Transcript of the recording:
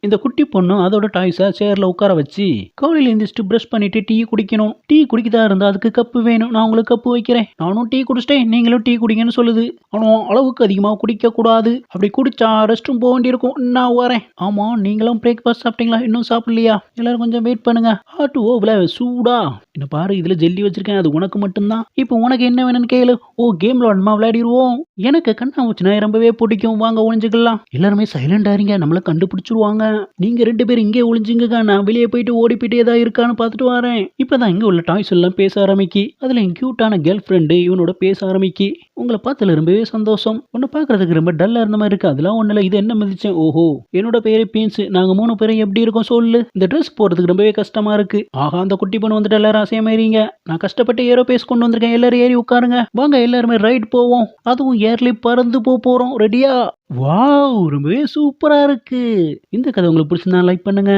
இந்த குட்டி பொண்ணு அதோட டாய்ஸை சேர்ல உட்கார வச்சு காலையில எழுந்திரிச்சிட்டு பிரஷ் பண்ணிட்டு டீ குடிக்கணும். டீ குடிக்கதா இருந்தா அதுக்கு கப்பு வேணும். நான் உங்களுக்கு கப்பு வைக்கிறேன். நானும் டீ குடிச்சிட்டேன், நீங்களும் டீ குடிங்கன்னு சொல்லுது. ஆனா அளவுக்கு அதிகமா குடிக்க கூடாது. அப்படி குடிச்சா ரெஸ்ட் ரூம் போக வேண்டியிருக்கும். நான் வரேன். ஆமா, நீங்களும் பிரேக்ஃபாஸ்ட் சாப்பிட்டீங்களா? இன்னும் சாப்பிடலையா? எல்லாரும் கொஞ்சம் வெயிட் பண்ணுங்க. ஹாட் ஓவ்ல சூடா. என்ன பாரு, இதுல ஜெல்லி வச்சிருக்கேன். அது உனக்கு மட்டும்தான். இப்போ உனக்கு என்ன வேணும்னு கேளு. ஓ, கேம் விளாடணுமா? விளையாடிடுவோம். எனக்கு கண்ணாமூச்சினா ரொம்பவே பிடிக்கும். வாங்க ஒளிஞ்சுக்கலாம். எல்லாருமே சைலண்டா இருங்க, நம்மள கண்டுபிடிச்சிருவாங்க. நீங்க 2 பேரும் இங்கே ஒளிஞ்சுங்க. நான் வெளியே போயிட்டு ஓடி போயிட்டு ஏதாவது இருக்கான்னு பார்த்துட்டு வரேன். இப்பதான் இங்க உள்ள டாய்ஸ் எல்லாம் பேச ஆரம்பிக்கி. அதுல என் கியூட்டான கேர்ள் ஃப்ரெண்டு இவனோட பேச ஆரம்பிக்கி. உங்களை பார்த்ததுல ரொம்பவே சந்தோஷம். உன்னை பார்க்கறதுக்கு ரொம்ப டல்லா இருந்த மாதிரி இருக்கு. அதெல்லாம் ஒண்ணுல. இது என்ன மிதிச்சேன்? ஓஹோ, என்னோட பேரு பீன்ஸ். நாங்க 3 பேரும் எப்படி இருக்கோம் சொல்லு. இந்த ட்ரெஸ் போடுறதுக்கு ரொம்பவே கஷ்டமா இருக்கு. ஆஹா, அந்த குட்டி பொண்ணு வந்துட்டு எல்லாரும் அசையமாறீங்க. நான் கஷ்டப்பட்டு ஏரோபேஸ் கொண்டு வந்திருக்கேன். எல்லாரும் ஏறி உட்காருங்க. வாங்க எல்லாருமே ரைட் போவோம். அதுவும் ஏர்லி பறந்து போறோம். ரெடியா? வாவ், ரொம்பவே சூப்பரா இருக்கு. இந்த கதை உங்களுக்கு பிடிச்சிருந்தா லைக் பண்ணுங்க.